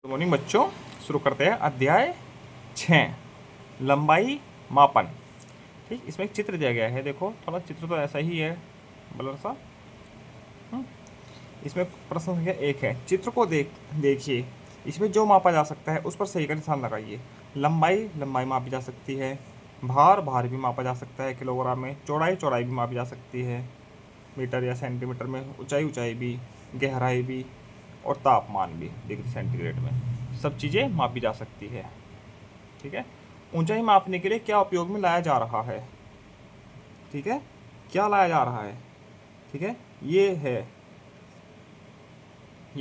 Good morning बच्चों। शुरू करते हैं अध्याय 6, लंबाई मापन। ठीक, इसमें एक चित्र दिया गया है। देखो थोड़ा चित्र तो ऐसा ही है, ब्लर सा। इसमें प्रश्न संख्या 1 है, चित्र को देखिए। इसमें जो मापा जा सकता है उस पर सही का निशान लगाइए। लंबाई मापी जा सकती है, भार भी मापा जा सकता है किलोग्राम में, चौड़ाई भी मापी जा सकती है मीटर या सेंटीमीटर में, ऊंचाई भी, गहराई भी, और तापमान भी डिग्री सेंटीग्रेड में। सब चीज़ें मापी जा सकती है। ठीक है, ऊंचाई मापने के लिए क्या उपयोग में लाया जा रहा है? ठीक है, क्या लाया जा रहा है? ठीक है, ये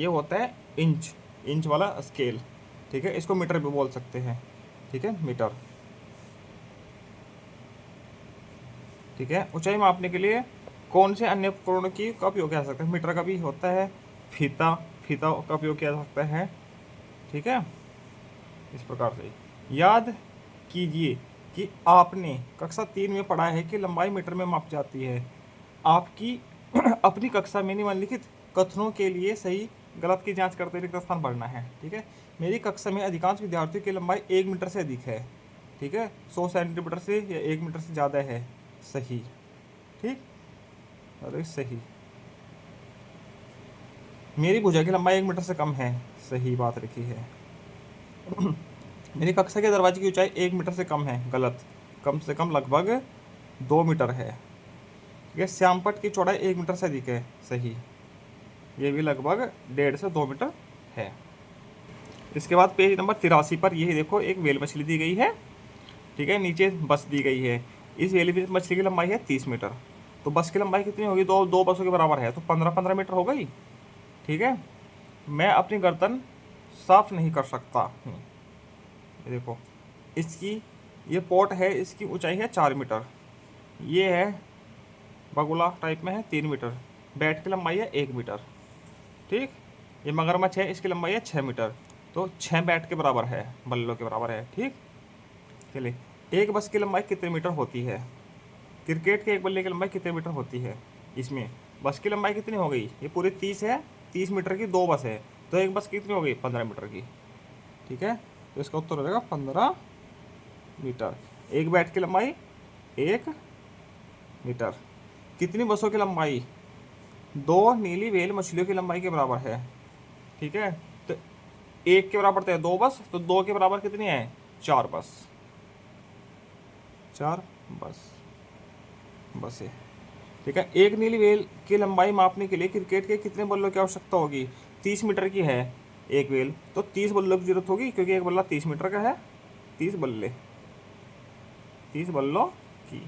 होता है इंच वाला स्केल। ठीक है, इसको मीटर भी बोल सकते हैं। ठीक है, मीटर। ठीक है, ऊंचाई मापने के लिए कौन से अन्य उपकरणों की का उपयोग किया जा सकता है? मीटर का भी होता है, फीता का उपयोग किया जा सकता है। ठीक है, इस प्रकार से याद कीजिए कि आपने कक्षा 3 में पढ़ा है कि लंबाई मीटर में मापी जाती है। आपकी अपनी कक्षा में निम्नलिखित कथनों के लिए सही गलत की जांच करते रिक्त स्थान भरना है। ठीक है, मेरी कक्षा में अधिकांश विद्यार्थियों की लंबाई 1 मीटर से अधिक है। ठीक है, 100 सेंटीमीटर से या 1 मीटर से ज़्यादा है। सही। ठीक, अरे सही। मेरी भुजा की लंबाई 1 मीटर से कम है। सही बात लिखी है। मेरी कक्षा के दरवाजे की ऊंचाई 1 मीटर से कम है। गलत, कम से कम लगभग 2 मीटर है। ठीक है, श्यामपट्ट की चौड़ाई 1 मीटर से अधिक है। सही, ये भी लगभग 1.5 से 2 मीटर है। इसके बाद पेज नंबर 83 पर यही देखो, एक वेल मछली दी गई है। ठीक है, नीचे बस दी गई है। इस वेल मछली की लंबाई है 30 मीटर। तो बस की लंबाई कितनी होगी? दो बसों के बराबर है, तो 15 मीटर हो गई। ठीक है, मैं अपनी गर्दन साफ नहीं कर सकता हूँ। ये देखो, इसकी ये पोट है, इसकी ऊंचाई है 4 मीटर। ये है बगुला टाइप में है 3 मीटर। बैट की लंबाई है 1 मीटर। ठीक, ये मगरमच्छ है, इसकी लंबाई है 6 मीटर। तो 6 बैट के बराबर है, बल्लों के बराबर है। ठीक, चलिए, एक बस की लंबाई कितने मीटर होती है? क्रिकेट के एक बल्ले की लंबाई कितने मीटर होती है? इसमें बस की लंबाई कितनी हो गई? ये पूरी 30 है, 30 मीटर की 2 बस है, तो एक बस कितनी हो गई? 15 मीटर की। ठीक है, तो इसका उत्तर हो जाएगा 15 मीटर। एक बैट की लंबाई 1 मीटर। कितनी बसों की लंबाई 2 नीली व्हेल मछलियों की लंबाई के बराबर है? ठीक है, तो 1 के बराबर तो है 2 बस, तो 2 के बराबर कितनी है? 4 बस। 4 बसें। ठीक है, एक नीली व्हेल की लंबाई मापने के लिए क्रिकेट के कितने बल्लों की आवश्यकता होगी? 30 मीटर की है एक व्हेल, तो 30 बल्लों की जरूरत होगी, क्योंकि एक बल्ला 30 मीटर का है। 30 बल्ले, 30 बल्लों की।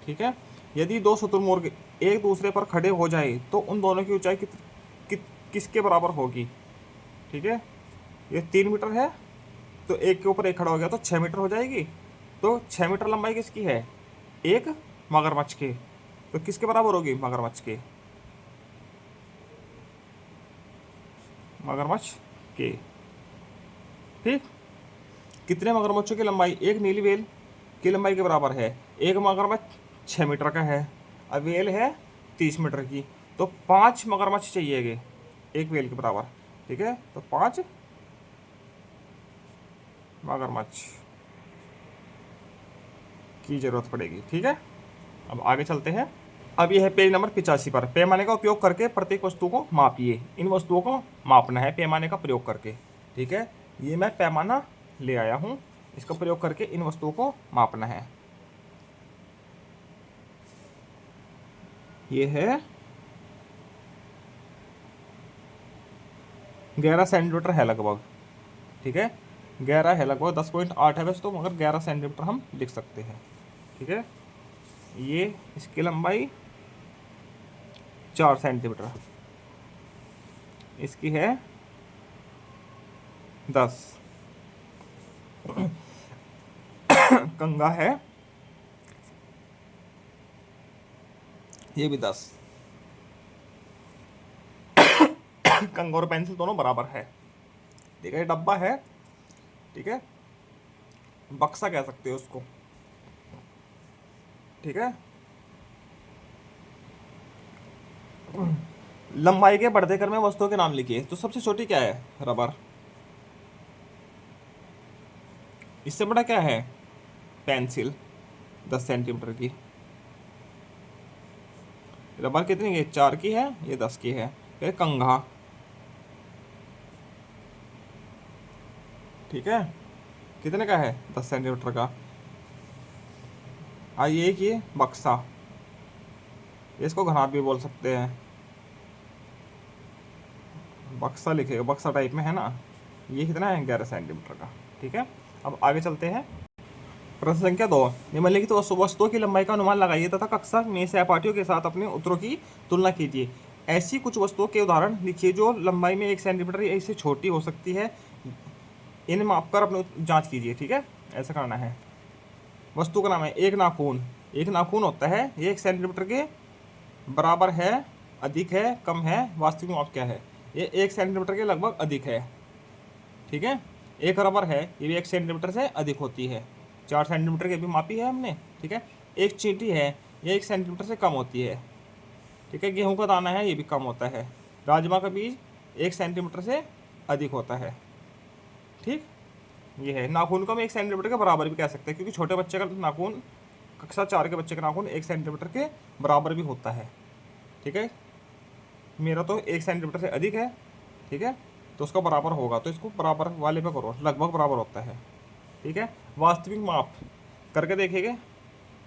ठीक है, यदि दो शुतुरमुर्ग एक दूसरे पर खड़े हो जाए तो उन दोनों की ऊंचाई किसके बराबर होगी? ठीक है, ये 3 मीटर है, तो एक के ऊपर एक खड़ा हो गया तो 6 मीटर हो जाएगी। तो 6 मीटर लंबाई किसकी है? एक मगरमच्छ के। तो किसके बराबर होगी? मगरमच्छ के। मगरमच्छ के। ठीक, कितने मगरमच्छों की लंबाई एक नीली व्हेल की लंबाई के बराबर है? एक मगरमच्छ 6 मीटर का है, अब व्हेल है 30 मीटर की, तो 5 मगरमच्छ चाहिएगे एक व्हेल के बराबर। ठीक है, तो 5 मगरमच्छ की जरूरत पड़ेगी। ठीक है, अब आगे चलते हैं। अब यह है पेज नंबर 85 पर, पैमाने का उपयोग करके प्रत्येक वस्तु को मापिए। इन वस्तुओं को मापना है पैमाने का प्रयोग करके। ठीक है, ये मैं पैमाना ले आया हूँ, इसका प्रयोग करके इन वस्तुओं को मापना है। ये है 11 सेंटीमीटर है लगभग। ठीक है, 11 है लगभग, 10.8 है वैसे तो, मगर 11 सेंटीमीटर हम लिख सकते हैं। ठीक है, ये इसकी लंबाई 4 सेंटीमीटर, इसकी है 10। कंगा है, ये भी 10। कंगा और पेंसिल दोनों बराबर है। ठीक है, डब्बा है। ठीक है, बक्सा कह सकते हो उसको। ठीक है, लंबाई के बढ़ते क्रम में वस्तुओं के नाम लिखिए। तो सबसे छोटी क्या है? रबर। इससे बड़ा क्या है? पेंसिल, 10 सेंटीमीटर की। रबर कितनी की? 4 की है, ये 10 की है। फिर कंघा, ठीक है, कितने का है? 10 सेंटीमीटर का। ये कि बक्सा, इसको घनाट भी बोल सकते हैं, बक्सा लिखेगा, बक्सा टाइप में है ना। ये कितना है? 11 सेंटीमीटर का। ठीक है, अब आगे चलते हैं। प्रश्न संख्या 2, निम्नलिखित वस्तुओं की लंबाई का अनुमान लगाइए तथा कक्षा में सहपाठियों के साथ अपने उत्तरों की तुलना कीजिए। ऐसी कुछ वस्तुओं के उदाहरण लिखिए जो लंबाई में 1 सेंटीमीटर या इससे छोटी हो सकती है। इन्हें मापकर अपने जांच कीजिए। ठीक है, ऐसा करना है। वस्तु का नाम है एक नाखून। एक नाखून होता है, ये 1 सेंटीमीटर के बराबर है, अधिक है, कम है। वास्तविक माप क्या है? ये 1 सेंटीमीटर के लगभग अधिक है। ठीक है, एक रबर है, ये भी 1 सेंटीमीटर से अधिक होती है। 4 सेंटीमीटर की भी मापी है हमने। ठीक है, एक चींटी है, ये 1 सेंटीमीटर से कम होती है। ठीक है, गेहूं का दाना है, ये भी कम होता है। राजमा का बीज 1 सेंटीमीटर से अधिक होता है। ठीक, ये है। नाखून को हम 1 सेंटीमीटर के बराबर भी कह सकते हैं, क्योंकि छोटे बच्चे का नाखून, कक्षा 4 के बच्चे का नाखून 1 सेंटीमीटर के बराबर भी होता है। ठीक है, मेरा तो 1 सेंटीमीटर से अधिक है। ठीक है, तो उसका बराबर होगा, तो इसको बराबर वाले पे करो, लगभग बराबर होता है। ठीक है, वास्तविक माप करके देखेंगे।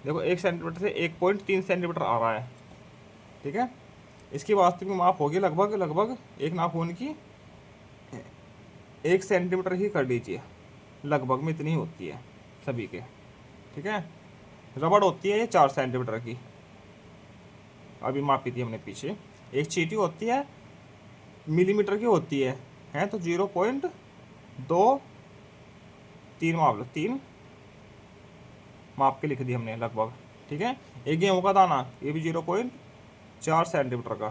देखो 1 सेंटीमीटर से 1.3 सेंटीमीटर आ रहा है। ठीक है, इसकी वास्तविक माप होगी लगभग लगभग एक नाखून की 1 सेंटीमीटर ही कर लीजिए, लगभग में इतनी होती है सभी के। ठीक है, रबड़ होती है ये 4 सेंटीमीटर की, अभी मापी थी हमने पीछे। एक चींटी होती है, मिलीमीटर की होती है तो 0.23 माप लो, 3 माप के लिख दी हमने लगभग। ठीक है, एक गेहूं का दाना, ये भी 0.4 सेंटीमीटर का।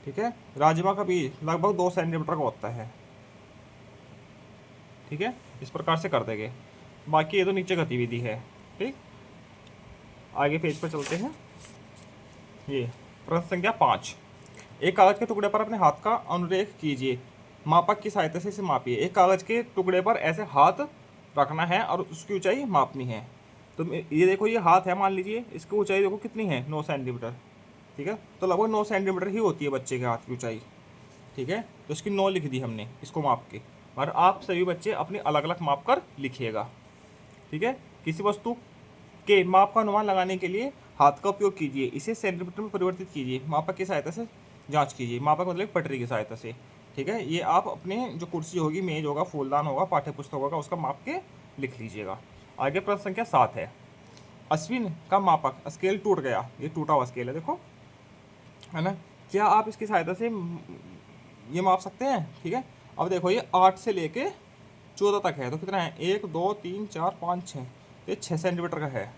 ठीक है, राजमा का बीज लगभग 2 सेंटीमीटर का होता है। ठीक है, इस प्रकार से कर देंगे। बाकी ये तो नीचे गतिविधि है। ठीक, आगे पेज पर चलते हैं। ये प्रश्न संख्या 5, एक कागज के टुकड़े पर अपने हाथ का अनुरेख कीजिए, मापक की सहायता से इसे मापिए। एक कागज के टुकड़े पर ऐसे हाथ रखना है और उसकी ऊंचाई मापनी है। तो ये देखो, ये हाथ है, मान लीजिए, इसकी ऊंचाई देखो कितनी है? 9 सेंटीमीटर। ठीक है, तो लगभग 9 सेंटीमीटर ही होती है बच्चे के हाथ की ऊंचाई। ठीक है, तो इसकी 9 लिख दी हमने इसको माप के, और आप सभी बच्चे अपने अलग अलग माप कर लिखिएगा। ठीक है, किसी वस्तु के माप का अनुमान लगाने के लिए हाथ का उपयोग कीजिए, इसे सेंटीमीटर में परिवर्तित कीजिए, मापक की सहायता से जांच कीजिए। मापक मतलब पटरी की सहायता से। ठीक है, ये आप अपने जो कुर्सी होगी, मेज होगा, फूलदान होगा, पाठ्य पुस्तक होगा, उसका माप के लिख लीजिएगा। आगे प्रश्न संख्या 7 है, अश्विन का मापक स्केल टूट गया। ये टूटा हुआ स्केल है, देखो, है ना। क्या आप इसकी सहायता से ये माप सकते हैं? ठीक है, अब देखो, ये 8 से लेके 14 तक है, तो कितना है? 1 2 3 4 5 6, ये 6 सेंटीमीटर का है।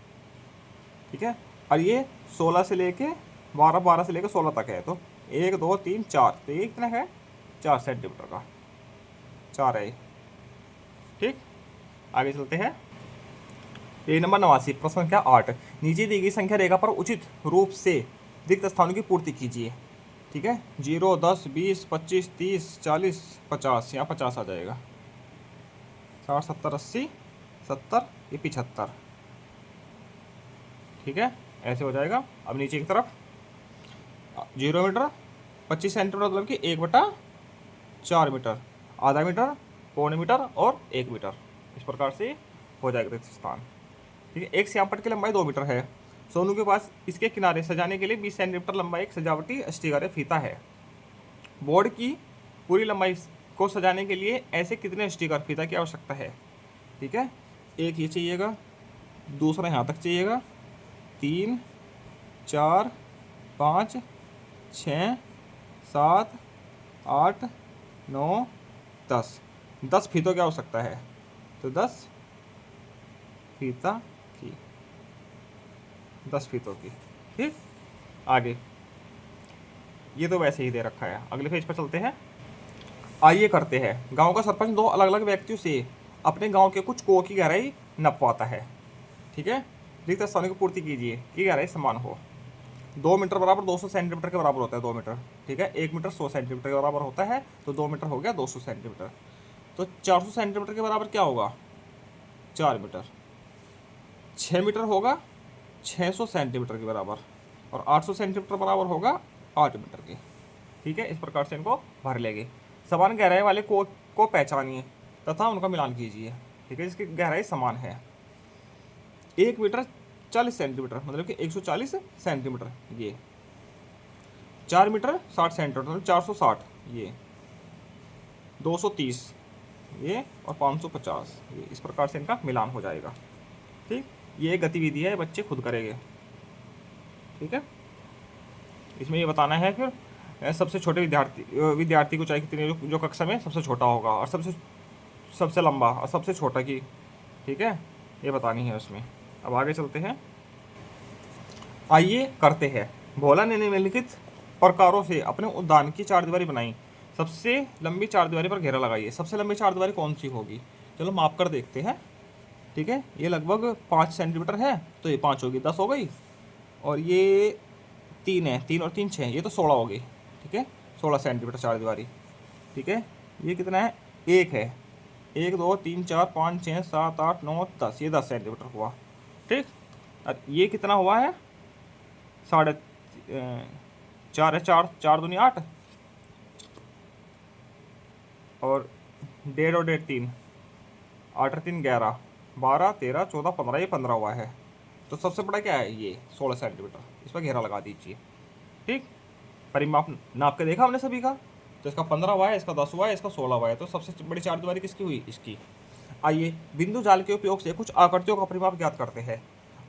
ठीक है, और ये 16 से लेके 12, 12 से लेके 16 तक है, तो 1 2 3 4, तो ये कितना है? 4 सेंटीमीटर का, 4 है। ठीक, आगे चलते हैं। पेज नंबर 89, प्रश्न संख्या 8, नीचे दी गई संख्या रेखा पर उचित रूप से रिक्त स्थानों की पूर्ति कीजिए। ठीक है, 0 10 20 25 30 40 50, यहाँ 50 आ जाएगा। 60 70 80 70, ये 75। ठीक है, ऐसे हो जाएगा। अब नीचे की तरफ 0 मीटर 25 सेंटीमीटर, मतलब कि 1/4 मीटर, आधा मीटर, पौने मीटर और 1 मीटर, इस प्रकार से हो जाएगा रिक्त स्थान। ठीक है, एक श्यामपट्ट की लंबाई 2 मीटर है। सोनू के पास इसके किनारे सजाने के लिए 20 सेंटीमीटर लंबा एक सजावटी स्टिकर फीता है। बोर्ड की पूरी लंबाई को सजाने के लिए ऐसे कितने स्टिकर फीता की आवश्यकता है? ठीक है, एक ये चाहिएगा, दूसरा यहाँ तक चाहिएगा, 3 4 5 6 7 8 9 10, 10 फीतों की आवश्यकता है। तो 10 फीता की, 10 फीतों की। ठीक, आगे ये तो वैसे ही दे रखा है। अगले पेज पर चलते हैं। आइए करते हैं। गांव का सरपंच 2 अलग अलग व्यक्तियों से अपने गांव के कुछ कुओं की गहराई नपवाता है। ठीक है, रिक्त स्थानों की पूर्ति कीजिए कि गहराई समान हो। 2 मीटर बराबर 200 सेंटीमीटर के बराबर होता है 2 मीटर, ठीक है। 1 मीटर 100 सेंटीमीटर के बराबर होता है, तो 2 मीटर हो गया 200 सेंटीमीटर। तो 400 सेंटीमीटर के बराबर क्या होगा, 4 मीटर। 6 मीटर होगा 600 सेंटीमीटर के बराबर, और 800 सेंटीमीटर बराबर होगा 8 मीटर के, ठीक है। इस प्रकार से इनको भर लेंगे। समान गहराई वाले को पहचानिए तथा उनका मिलान कीजिए, ठीक है, जिसकी गहराई समान है। 1 मीटर 40 सेंटीमीटर मतलब कि 140 सेंटीमीटर, ये 4 मीटर 60 सेंटीमीटर मतलब 460, ये 230, ये और 550, ये इस प्रकार से इनका मिलान हो जाएगा, ठीक। ये गतिविधि है, बच्चे खुद करेंगे, ठीक है। इसमें ये बताना है फिर सबसे छोटे विद्यार्थी को चाहिए कितनी, जो कक्षा में सबसे छोटा होगा, और सबसे लंबा और सबसे छोटा की, ठीक है, ये बतानी है उसमें। अब आगे चलते हैं, आइए करते हैं। भोला ने निम्नलिखित प्रकारों से अपने उद्यान की चारदीवारी बनाई। सबसे लंबी चारदीवारी पर घेरा लगाइए। सबसे लंबी चारदीवारी कौन सी होगी, चलो माप कर देखते हैं, ठीक है। ये लगभग 5 सेंटीमीटर है, तो ये 5 होगी, 10 हो गई, और ये 3 है, 3 और 3 6, ये तो 16 हो गई, ठीक है। 16 सेंटीमीटर चारदीवारी, ठीक है। ये कितना है, 1 है, 1 2 3 4 5 6 7 8 9 10, ये 10 सेंटीमीटर हुआ, ठीक। और ये कितना हुआ है, 4.5 है, 4 दूनी 8, और 1.5 और 1.5 3, 8 और 3 11, 12 13 14 15, ये 15 हुआ है। तो सबसे बड़ा क्या है, ये 16 सेंटीमीटर, इस पर घेरा लगा दीजिए, ठीक। परिमाप नाप के देखा हमने सभी का, तो इसका 15 हुआ है, इसका 10 हुआ है, इसका 16 हुआ है, तो सबसे बड़ी चारदीवारी किसकी हुई, इसकी। आइए बिंदु जाल के उपयोग से कुछ आकृतियों का परिमाप ज्ञात करते हैं।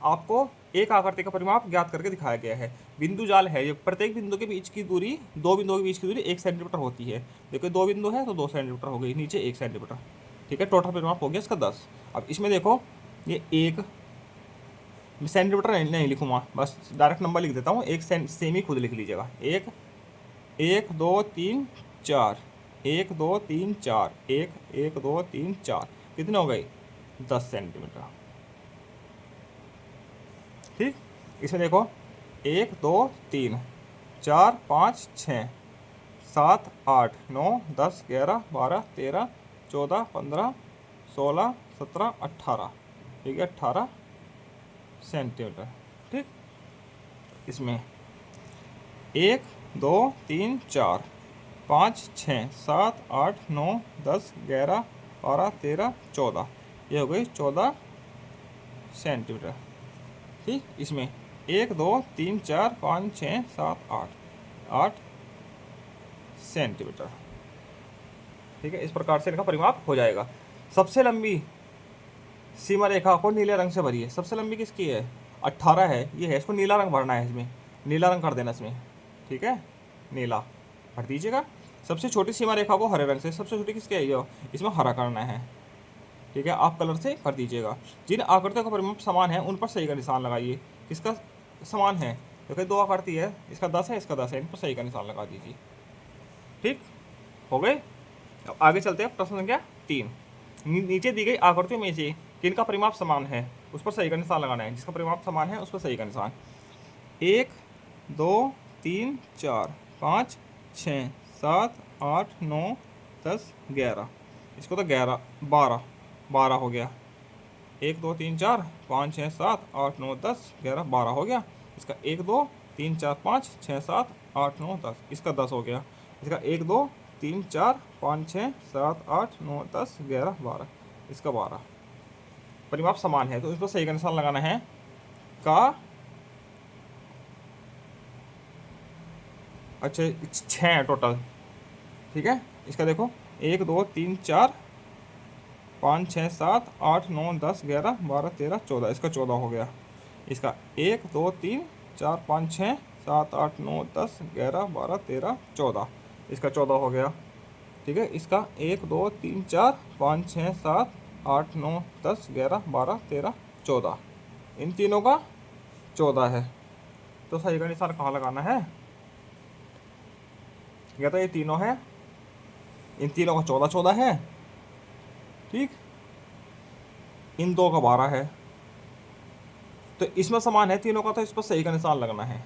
आपको एक आकृति का परिमाप ज्ञात करके दिखाया गया है। बिंदु जाल है, ये प्रत्येक बिंदु के बीच की दूरी, 2 बिंदुओं के बीच की दूरी 1 सेंटीमीटर होती है। देखो 2 बिंदु है तो 2 सेंटीमीटर हो गई, नीचे 1 सेंटीमीटर, ठीक है। टोटल परिमाप हो गया इसका 10। अब इसमें देखो, ये 1 सेंटीमीटर नहीं लिखूंगा, बस डायरेक्ट नंबर लिख देता हूँ, 1 सेम ही खुद लिख लीजिएगा। 1 1 2 3 4, 1 2 3 4, 1 1 2 3 4, कितने हो गए, 10 सेंटीमीटर, ठीक। इसमें देखो 1 2 3 4 5 6 7 8 9 10 11 12 13 14 15 16 17 18, ठीक है, 18 सेंटीमीटर, ठीक। इसमें 1 2 3 4 5 6 7 8 9 10 11 12 13 14, ये हो गई 14 सेंटीमीटर, ठीक। इसमें 1 2 3 4 5 6 7 8 सेंटीमीटर, ठीक है। इस प्रकार से इनका परिमाप हो जाएगा। सबसे लंबी सीमा रेखा को नीले रंग से भरिए। सबसे लंबी किसकी है, 18 है, ये है, इसको नीला रंग भरना है, इसमें नीला रंग कर देना इसमें, ठीक है, नीला भर दीजिएगा। सबसे छोटी सीमा रेखा को हरे रंग से, सबसे छोटी किसकी है, ये इसमें हरा करना है, ठीक है, आप कलर से कर दीजिएगा। जिन आकृतियों का परिमाप समान है उन पर सही का निशान लगाइए। किसका समान है, देखिए 2 आकृति है, इसका 10 है, इसका 10 है, इन पर सही का निशान लगा दीजिए, ठीक हो गए। अब आगे चलते हैं, प्रश्न संख्या 3। नीचे दी गई आकृतियों में से किनका परिमाप समान है, उस पर सही का निशान लगाना है। जिसका परिमाप समान है उस पर सही का निशान। 1 2 3 4 5 6 7 8 9 10 11, इसको तो 11 12 हो गया। 1 2 3 4 5 6 7 8 9 10 11 12 हो गया। इसका 1 2 3 4 5 6 7 8 9 10, इसका 10 हो गया। इसका 1 2 3 4 5 6 7 8 9 10 11 12, इसका 12। परिमाप समान है तो इसको सही का निशान लगाना है। का अच्छा 6 है टोटल, ठीक है। इसका देखो 1 2 3 4 5 6 7 8 9 10 11 12 13 14, इसका 14 हो गया। इसका 1 2 3 4 5 6 7 8 9 10 11 12 13 14, इसका 14 हो गया, ठीक है। इसका 1 2 3 4 5 6 7 8 9 10 11 12 13 14, इन तीनों का 14 है। तो सही का निशान कहाँ लगाना है, या तो ये तीनों है, इन तीनों का 14 14 है, ठीक। इन 2 का 12 है, तो इसमें समान है तीनों का, तो इस पर सही का निशान लगना है,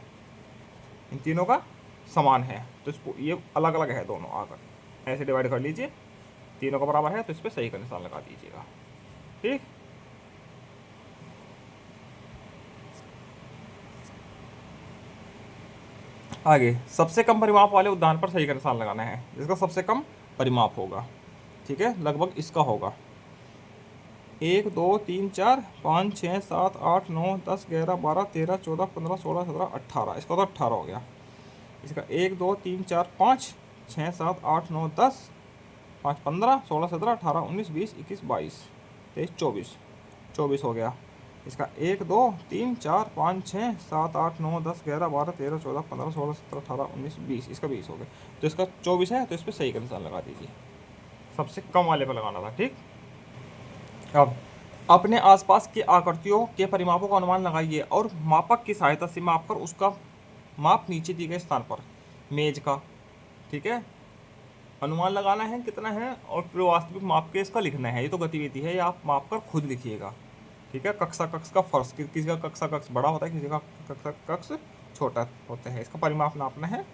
इन तीनों का समान है, तो इसको ये अलग अलग है दोनों, आकर ऐसे डिवाइड कर लीजिए, तीनों का बराबर है तो इस पर सही का निशान लगा दीजिएगा। ठीक, आगे सबसे कम परिमाप वाले उदाहरण पर सही का निशान लगाना है, जिसका सबसे कम परिमाप होगा। ठीक है, लगभग इसका होगा 1 2 3 4 5 6 7 8 9 10 11 12 13 14 15 16 17 18, इसका तो 18 हो गया। इसका 1 2 3 4 5 6 7 8 9 10 5 15 16 17 18 19 20 21 22 23 24, 24 हो गया। इसका 1 2 3 4 5 6 7 8 9 10 11 12 13 14 15 16 17 18 19 20, इसका 20 हो गया। तो इसका 24 है, तो इस पर सही का निशान लगा दीजिए, सबसे कम वाले पर लगाना था। ठीक, अब अपने आसपास की आकृतियों के परिमापों का अनुमान लगाइए और मापक की सहायता से मापकर उसका माप नीचे दिए गए स्थान पर मेज का, ठीक है, अनुमान लगाना है कितना है और फिर वास्तविक माप के इसका लिखना है। ये तो गतिविधि है, ये आप माप कर खुद लिखिएगा। ठीक है, कक्षा कक्ष का फर्श, किसी का कक्षा कक्ष बड़ा होता है, किसी का कक्षा कक्ष छोटा होता है, इसका परिमाप नापना है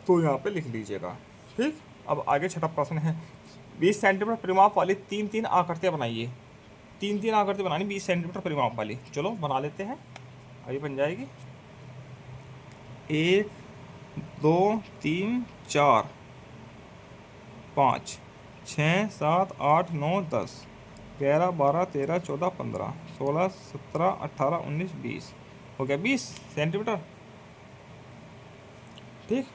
तो यहाँ पे लिख लीजिएगा। ठीक, अब आगे छठा प्रश्न है, 20 सेंटीमीटर परिमाप वाली तीन तीन आकृतियाँ बनाइए। तीन तीन आकृति बनानी 20 सेंटीमीटर परिमाप वाली, चलो बना लेते हैं, अभी बन जाएगी। 1 2 3 4 5 6 7 8 9 10 11 12 13 14 15 16 17 18 19 20 हो गया 20 सेंटीमीटर। ठीक,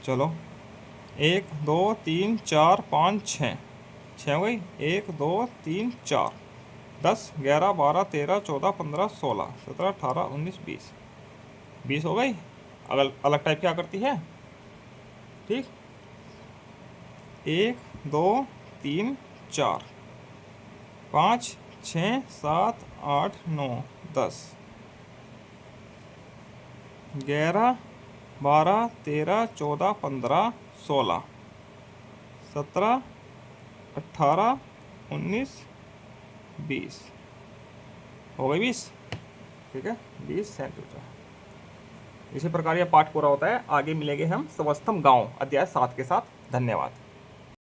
चलो 1 2 3 4 5 6 हो गई, 1 2 3 4 10 11 12 13 14 15 16 17 18 19 20 20 हो गई। अलग अलग टाइप की आकृति है। ठीक, 1 2 3 4 5 6 7 8 9 10 11 12 13 14 15 16 17 18 19 20 हो गई 20। ठीक है, 20 सेंटीमीटर। इसी प्रकार यह पाठ पूरा होता है। आगे मिलेंगे हम समस्तम गांव अध्याय 7 के साथ। धन्यवाद।